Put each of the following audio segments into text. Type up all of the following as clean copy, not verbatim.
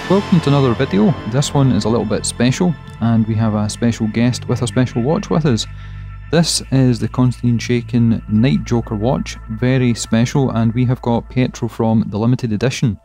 Welcome to another video. This one is a little bit special and we have a special guest with a special watch with us. This is the Konstantin Chaykin Night Joker watch, very special, and we have got Pietro from the limited edition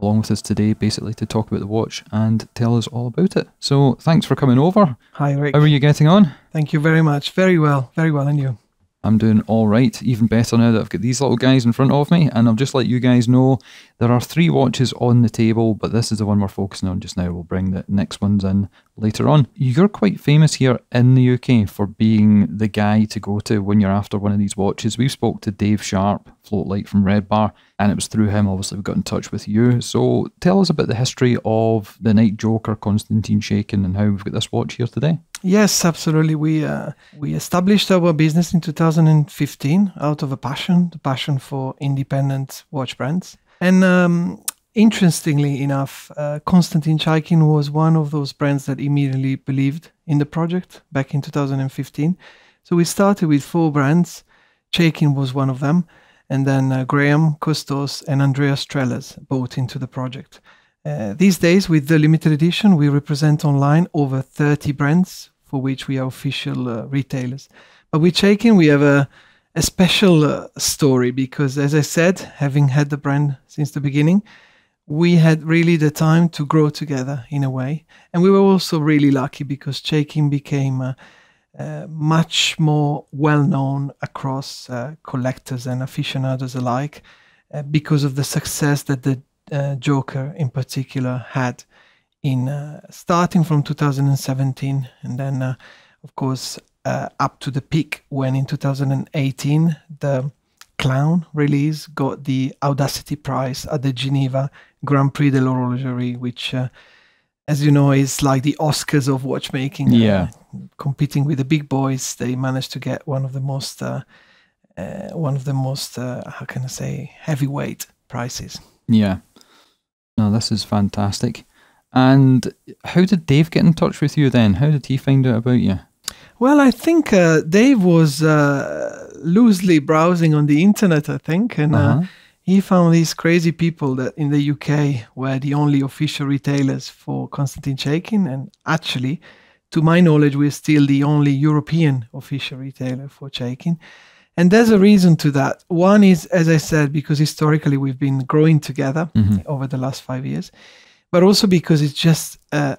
along with us today basically to talk about the watch and tell us all about it. So thanks for coming over. Hi Rick. How are you getting on? Thank you very much. Very well, and you? I'm doing all right, even better now that I've got these little guys in front of me, and I'll just let you guys know there are 3 watches on the table, but this is the one we're focusing on just now. We'll bring the next ones in later on. You're quite famous here in the UK for being the guy to go to when you're after one of these watches. We spoke to Dave Sharp, Float Light from Red Bar, and it was through him obviously we got in touch with you. So tell us about the history of the Night Joker Konstantin Chaykin and how we've got this watch here today. Yes, absolutely. We established our business in 2015 out of the passion for independent watch brands. And interestingly enough, Konstantin Chaykin was one of those brands that immediately believed in the project back in 2015. So we started with 4 brands. Chaykin was one of them. And then Graham, Custos and Andreas Trellers bought into the project. These days, with the limited edition, we represent online over 30 brands for which we are official retailers. But with Chaykin, we have a special story because, as I said, having had the brand since the beginning, we had really the time to grow together in a way. And we were also really lucky because Chaykin became much more well-known across collectors and aficionados alike because of the success that the Joker in particular had in starting from 2017 and then of course up to the peak when in 2018 the Clown release got the Audacity Prize at the Geneva Grand Prix de l'Horlogerie, which as you know is like the Oscars of watchmaking. Yeah. Competing with the big boys, they managed to get one of the most how can I say, heavyweight prizes. Yeah. No, this is fantastic. And how did Dave get in touch with you then? How did he find out about you? Well, I think Dave was loosely browsing on the internet, I think, and he found these crazy people that in the UK were the only official retailers for Konstantin Chaykin, and actually, to my knowledge, we're still the only European official retailer for Chaykin. And there's a reason to that. One is, as I said, because historically we've been growing together over the last 5 years, but also because it's just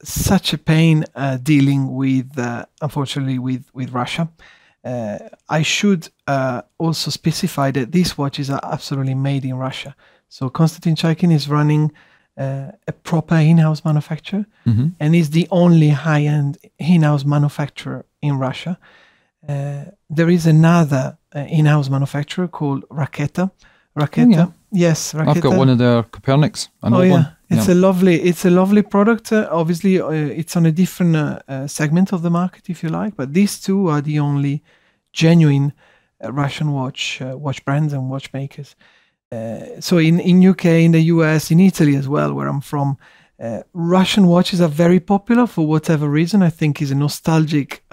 such a pain dealing with, unfortunately, with Russia. I should also specify that these watches are absolutely made in Russia. So Konstantin Chaykin is running a proper in-house manufacturer and is the only high-end in-house manufacturer in Russia. There is another in-house manufacturer called Raketa. Yes, Raketa. I've got one of their Copernics. One. It's a lovely product. Obviously, it's on a different segment of the market, if you like. But these two are the only genuine Russian watch brands and watchmakers. So in UK, in the US, in Italy as well, where I'm from, Russian watches are very popular for whatever reason. I think is a nostalgic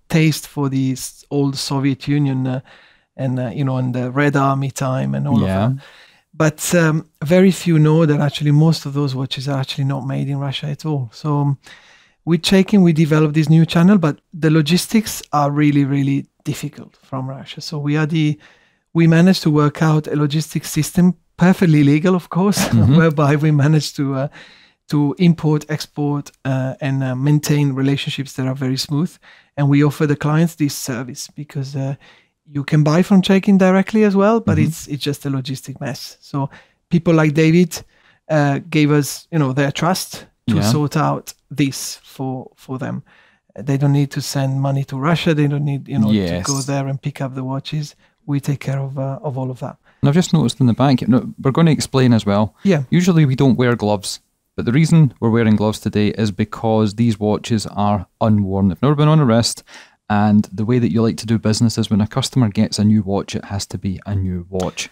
taste for the old Soviet Union and the Red Army time and all of that. But very few know that actually most of those watches are actually not made in Russia at all. So with Chaykin, we developed this new channel, but the logistics are really, really difficult from Russia. So we managed to work out a logistics system, perfectly legal, of course, whereby we managed to import, export, and maintain relationships that are very smooth. And we offer the clients this service because you can buy from Chaykin directly as well, but it's just a logistic mess. So people like David gave us, their trust to sort out this for them. They don't need to send money to Russia. They don't need, to go there and pick up the watches. We take care of all of that. And I've just noticed in the back, we're going to explain as well. Yeah. Usually we don't wear gloves, but the reason we're wearing gloves today is because these watches are unworn. They've never been on a wrist. And the way that you like to do business is when a customer gets a new watch, it has to be a new watch.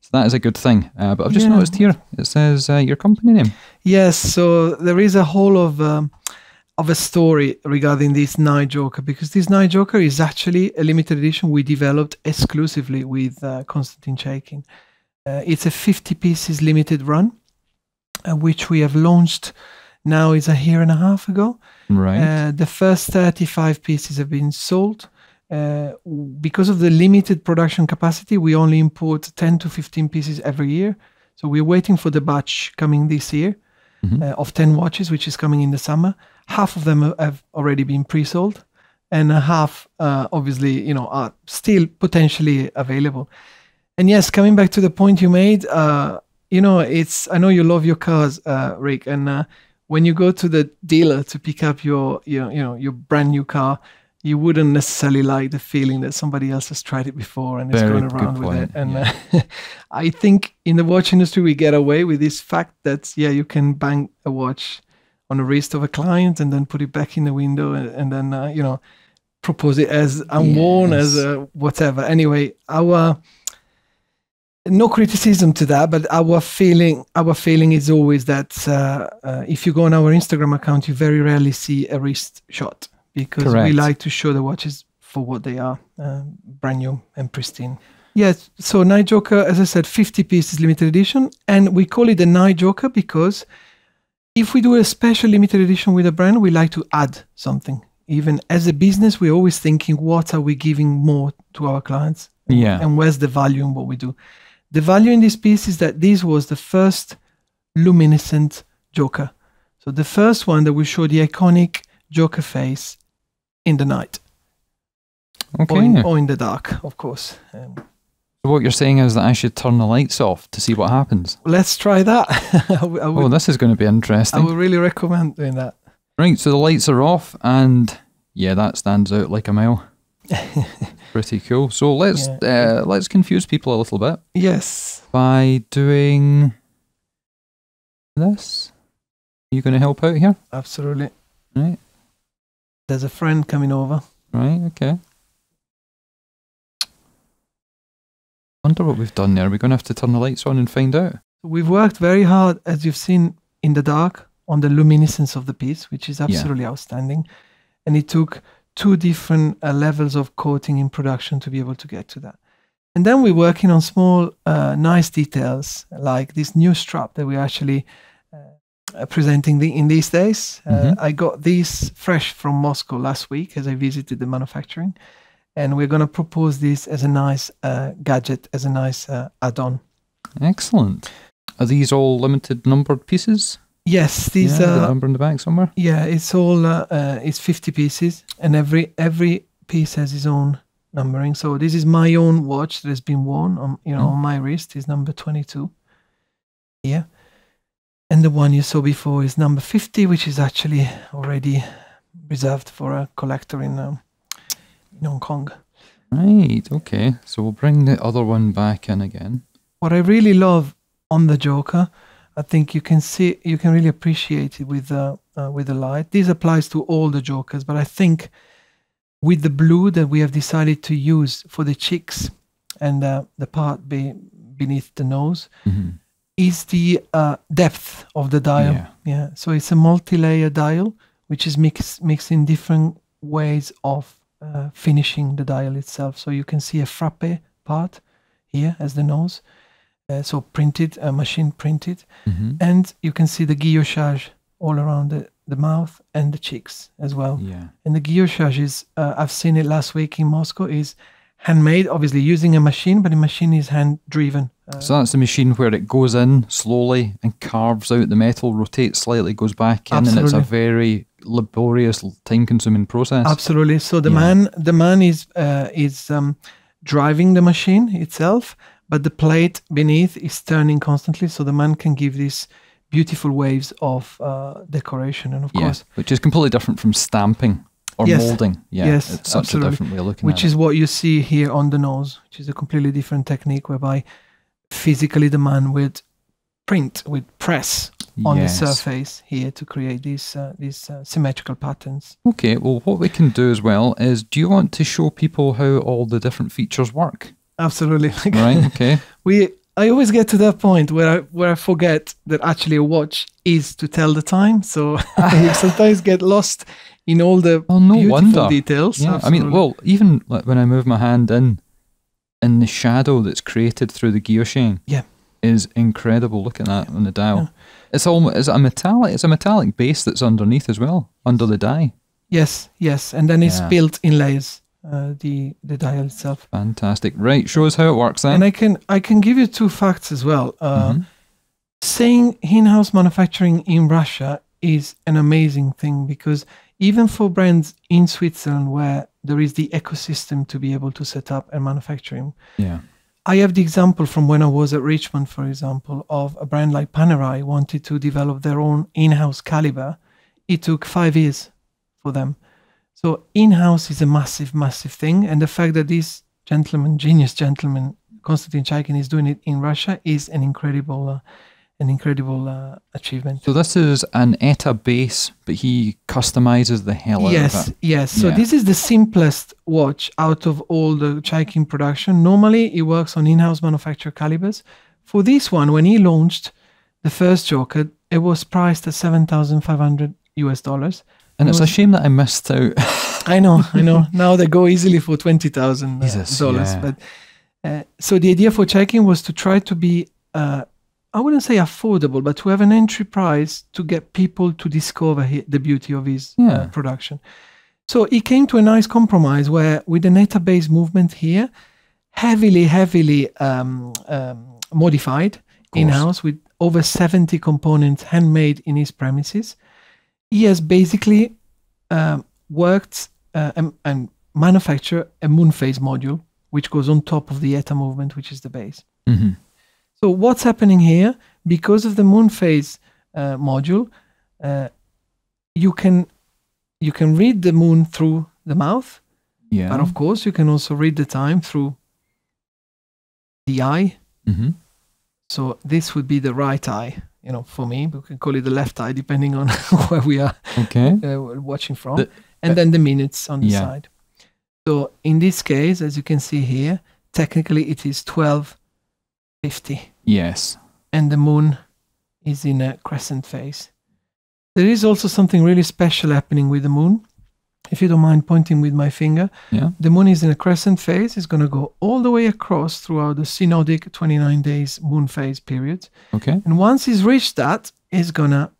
So that is a good thing. But I've just noticed here, it says your company name. Yes, so there is a whole of a story regarding this Night Joker, because this Night Joker is actually a limited edition we developed exclusively with Konstantin Chaykin. It's a 50 pieces limited run. which we have launched now is a year and a half ago. Right. The first 35 pieces have been sold. Because of the limited production capacity, we only import 10 to 15 pieces every year. So we're waiting for the batch coming this year of 10 watches, which is coming in the summer. Half of them have already been pre-sold, and half, obviously, are still potentially available. And yes, coming back to the point you made, I know you love your cars, Rick, and when you go to the dealer to pick up your brand new car, you wouldn't necessarily like the feeling that somebody else has tried it before and is going around with it. And I think in the watch industry, we get away with this fact that, you can bang a watch on the wrist of a client and then put it back in the window and then, propose it as unworn, as whatever. Anyway, no criticism to that, but our feeling is always that if you go on our Instagram account, you very rarely see a wrist shot, because we like to show the watches for what they are, brand new and pristine. Yes, so Night Joker, as I said, 50 pieces limited edition, and we call it the Night Joker because if we do a special limited edition with a brand, we like to add something. Even as a business, we're always thinking, what are we giving more to our clients? And where's the value in what we do? The value in this piece is that this was the first luminescent Joker. So the first one that will show the iconic Joker face in the night. Okay. Or in the dark, of course. So what you're saying is that I should turn the lights off to see what happens. Let's try that. This is going to be interesting. I would really recommend doing that. Right, so the lights are off, and that stands out like a mile. Pretty cool. So let's confuse people a little bit. Yes. By doing this. Are you going to help out here? Absolutely. Right. There's a friend coming over. Right, okay. Wonder what we've done there. We're going to have to turn the lights on and find out. We've worked very hard, as you've seen in the dark, on the luminescence of the piece, which is absolutely outstanding. And it took 2 different levels of coating in production to be able to get to that. And then we're working on small, nice details, like this new strap that we're actually presenting in these days. I got these fresh from Moscow last week as I visited the manufacturing. And we're going to propose this as a nice gadget, as a nice add-on. Excellent. Are these all limited numbered pieces? Yes, these are the number in the back somewhere. Yeah, it's all it's 50 pieces, and every piece has its own numbering. So this is my own watch that has been worn on on my wrist is number 22. Yeah, and the one you saw before is number 50, which is actually already reserved for a collector in Hong Kong. Right. Okay. So we'll bring the other one back in again. What I really love on the Joker, I think you can really appreciate it with the light. This applies to all the Jokers, but I think with the blue that we have decided to use for the cheeks and the part beneath the nose is the depth of the dial. Yeah. So it's a multi-layer dial, which is mixing different ways of finishing the dial itself. So you can see a frappe part here as the nose. So printed, machine printed, and you can see the guillochage all around the mouth and the cheeks as well. Yeah. And the guillochage is, I've seen it last week in Moscow, is handmade, obviously using a machine, but the machine is hand driven. So that's the machine where it goes in slowly and carves out the metal, rotates slightly, goes back in, and it's a very laborious, time-consuming process. Absolutely. So the man is driving the machine itself, but the plate beneath is turning constantly, so the man can give these beautiful waves of decoration. And of course, which is completely different from stamping or molding. Yes, it's such a different way of looking at it. Which is what you see here on the nose, which is a completely different technique whereby physically the man would press on the surface here to create these symmetrical patterns. Okay, well, what we can do as well is, do you want to show people how all the different features work? Absolutely. Right, okay. I always get to that point where I forget that actually a watch is to tell the time. So I sometimes get lost in all the beautiful details. Yeah, absolutely. I mean, well, even when I move my hand in the shadow that's created through the guillotine. Yeah. is incredible. Look at that on the dial. Yeah. It's almost, is it a metallic? It's a metallic base that's underneath as well, under the die. Yes, yes, and then it's built in layers. The dial itself. Fantastic. Right, show us how it works then. And I can give you two facts as well. Saying in-house manufacturing in Russia is an amazing thing, because even for brands in Switzerland where there is the ecosystem to be able to set up and manufacturing. Yeah. I have the example from when I was at Richmond, for example, of a brand like Panerai wanted to develop their own in-house caliber. It took 5 years for them. So in-house is a massive, massive thing. And the fact that this gentleman, genius gentleman, Konstantin Chaykin, is doing it in Russia is an incredible achievement. So this is an ETA base, but he customizes the hell out of it. Yes. So this is the simplest watch out of all the Chaykin production. Normally it works on in-house manufactured calibers. For this one, when he launched the first Joker, it was priced at $7,500. And it's a shame that I missed out. I know. Now they go easily for $20,000. Yeah. But so the idea for Chaykin was to try to be, I wouldn't say affordable, but to have an entry price to get people to discover the beauty of his production. So he came to a nice compromise where, with the ETA-based movement here, heavily modified in-house with over 70 components handmade in his premises. He has basically worked and manufactured a moon phase module, which goes on top of the ETA movement, which is the base. So what's happening here? Because of the moon phase module, you can read the moon through the mouth. Yeah. But of course, you can also read the time through the eye. So this would be the right eye. For me, we can call it the left eye, depending on where we are watching from. And then the minutes on the side. So in this case, as you can see here, technically it is 12:50. Yes. And the moon is in a crescent phase. There is also something really special happening with the moon. If you don't mind pointing with my finger, the moon is in a crescent phase. It's going to go all the way across throughout the synodic 29 days moon phase period. Okay. And once it's reached that, it's going to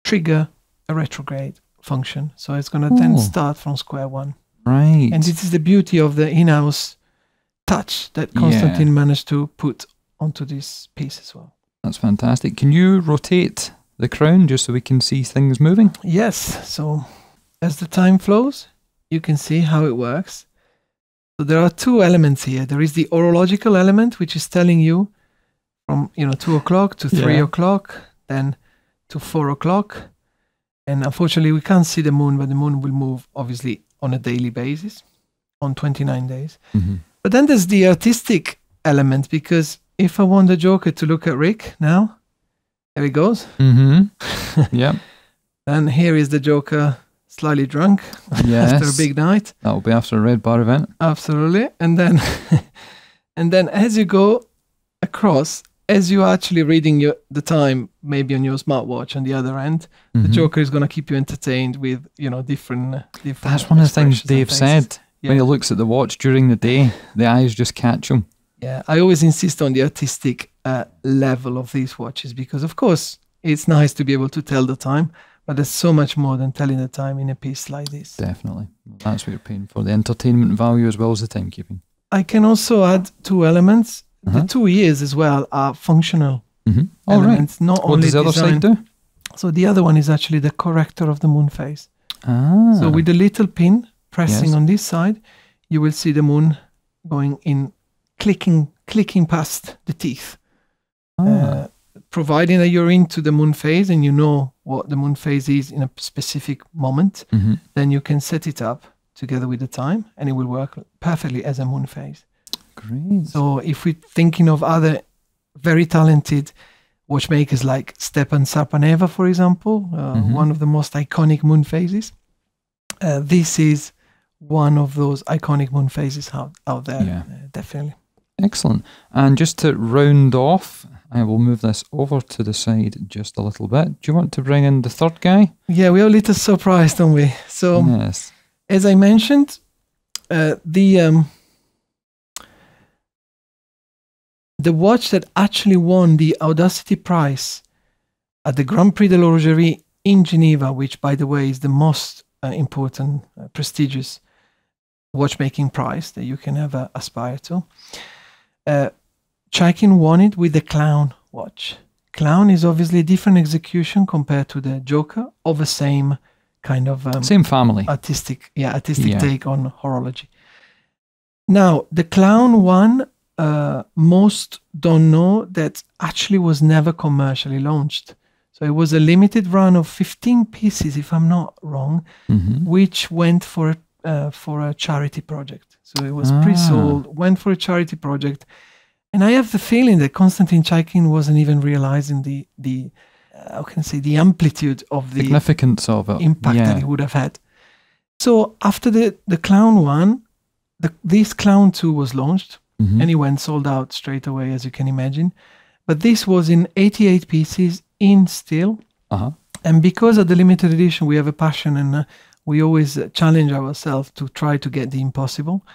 trigger a retrograde function. So it's going to then start from square one. Right. And this is the beauty of the in-house touch that Konstantin managed to put onto this piece as well. That's fantastic. Can you rotate the crown just so we can see things moving? Yes. So as the time flows, you can see how it works. So there are two elements here. There is the horological element, which is telling you from 2 o'clock to 3 o'clock, then to 4 o'clock. And unfortunately, we can't see the moon, but the moon will move obviously on a daily basis on 29 days. But then there's the artistic element, because if I want the Joker to look at Rick now, there he goes. Yeah. And here is the Joker slightly drunk after a big night. That'll be after a Red Bar event. Absolutely. And then as you go across, as you're actually reading the time, maybe on your smartwatch on the other end, the Joker is going to keep you entertained with, different That's one of the things Dave said. When he looks at the watch during the day, the eyes just catch him. Yeah, I always insist on the artistic level of these watches, because, of course, it's nice to be able to tell the time, but there's so much more than telling the time in a piece like this. Definitely. That's what you're paying for, the entertainment value as well as the timekeeping. I can also add two elements. The 2 years as well are functional elements, not only what does the other side do? So the other one is actually the corrector of the moon phase. So with the little pin pressing on this side, you will see the moon going in, clicking past the teeth. Providing that you're into the moon phase and you know what the moon phase is in a specific moment, then you can set it up together with the time and it will work perfectly as a moon phase. Great. So if we're thinking of other very talented watchmakers like Stepan Sarpaneva, for example, one of the most iconic moon phases, this is one of those iconic moon phases out there, definitely. Excellent. And just to round off, I will move this over to the side just a little bit. Do you want to bring in the third guy? Yeah, we're a little surprised, don't we? So, as I mentioned, the watch that actually won the Audacity Prize at the Grand Prix de l'Horlogerie in Geneva, which, by the way, is the most important, prestigious watchmaking prize that you can ever aspire to. Chaykin won it with the Clown watch. Clown is obviously a different execution compared to the Joker, of the same kind of same family, artistic take on horology. Now, the Clown one, most don't know that actually was never commercially launched. So it was a limited run of 15 pieces, if I'm not wrong, which went for a charity project. So it was pre-sold, went for a charity project. And I have the feeling that Konstantin Chaykin wasn't even realizing the how can I say, the amplitude of the significance of it, impact that it would have had. So after the Clown one, this Clown 2 was launched, and it went sold out straight away, as you can imagine. But this was in 88 pieces in steel. And because of the limited edition, we have a passion, and we always challenge ourselves to try to get the impossible.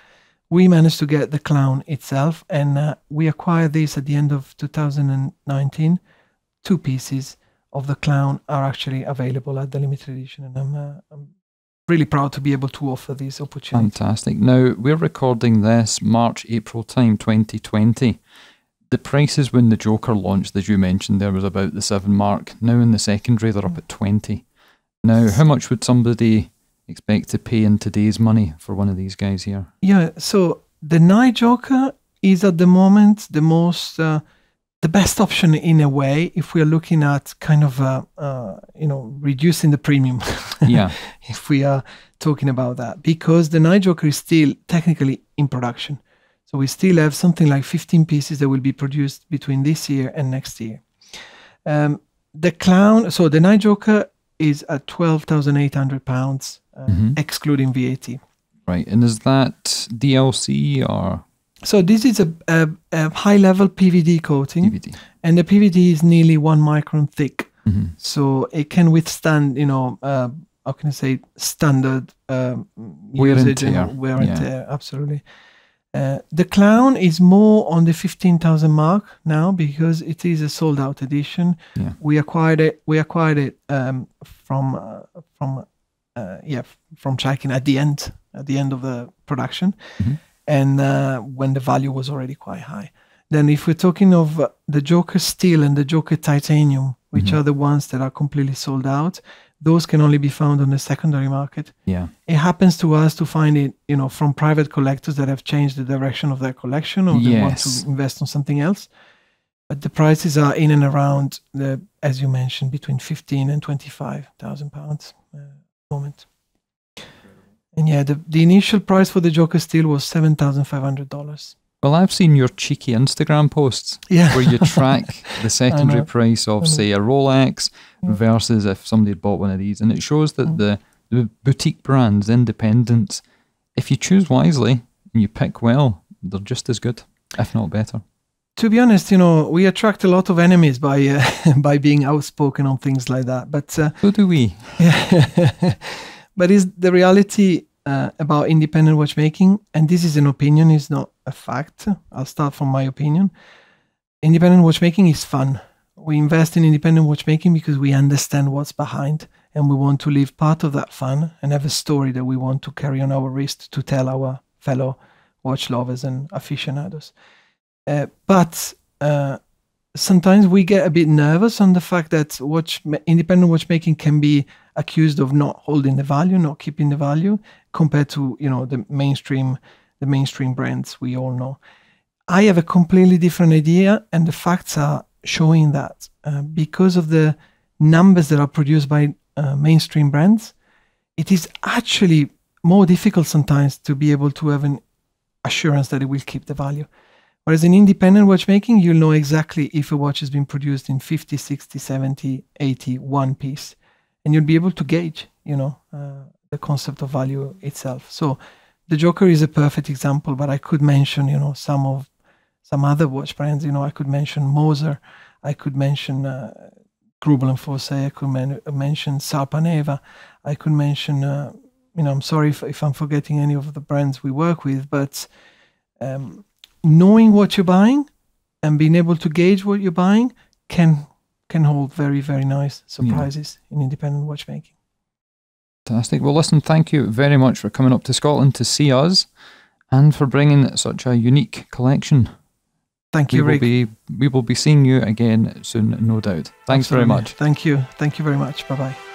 We managed to get the Clown itself, and we acquired this at the end of 2019. 2 pieces of the Clown are actually available at the limited edition, and I'm really proud to be able to offer this opportunity. Fantastic. Now, we're recording this March, April time, 2020. The prices when the Joker launched, as you mentioned, there was about the 7 mark. Now in the secondary, they're up at 20. Now, how much would somebody expect to pay in today's money for one of these guys here? Yeah, so the Night Joker is at the moment the most, the best option in a way, if we are looking at kind of, reducing the premium. Yeah. If we are talking about that, because the Night Joker is still technically in production. So we still have something like 15 pieces that will be produced between this year and next year. The Clown, so the Night Joker is at £12,800, excluding VAT. Right, and is that DLC or? So this is a high-level Pvd coating, PVD. And the Pvd is nearly 1 micron thick. So it can withstand, how can I say, standard usage and wear and tear, absolutely. The Clown is more on the 15,000 mark now because it is a sold-out edition. Yeah. We acquired it from Chaykin at the end of the production, and when the value was already quite high. Then, if we're talking of the Joker Steel and the Joker Titanium, which are the ones that are completely sold out, those can only be found on the secondary market. Yeah. It happens to us to find it, from private collectors that have changed the direction of their collection, or they want to invest on something else. But the prices are in and around as you mentioned, between 15 and 25,000 pounds at the moment. And yeah, the initial price for the Joker Steel was $7,500. Well, I've seen your cheeky Instagram posts where you track the secondary price of, say, a Rolex versus if somebody had bought one of these. And it shows that the boutique brands, independents, if you choose wisely and you pick well, they're just as good, if not better. To be honest, we attract a lot of enemies by by being outspoken on things like that. But so do we. But is the reality about independent watchmaking, and this is an opinion, is not a fact. I'll start from my opinion. Independent watchmaking is fun. We invest in independent watchmaking because we understand what's behind, and we want to live part of that fun and have a story that we want to carry on our wrist to tell our fellow watch lovers and aficionados. But sometimes we get a bit nervous on the fact that independent watchmaking can be accused of not holding the value, not keeping the value, compared to the mainstream brands we all know. I have a completely different idea, and the facts are showing that because of the numbers that are produced by mainstream brands, it is actually more difficult sometimes to be able to have an assurance that it will keep the value. Whereas in independent watchmaking, you'll know exactly if a watch has been produced in 50, 60, 70, 80, one piece. And you'll be able to gauge, the concept of value itself. So the Joker is a perfect example, but I could mention, some other watch brands. I could mention Moser, I could mention Grubel & Forsey, I could mention Sarpaneva, I could mention, I'm sorry if I'm forgetting any of the brands we work with, but knowing what you're buying and being able to gauge what you're buying can hold very, very nice surprises in independent watchmaking. Fantastic. Well, listen, thank you very much for coming up to Scotland to see us and for bringing such a unique collection. Thank you, Rick. We will be seeing you again soon, no doubt. Thanks very much. Thank you. Thank you very much. Bye-bye.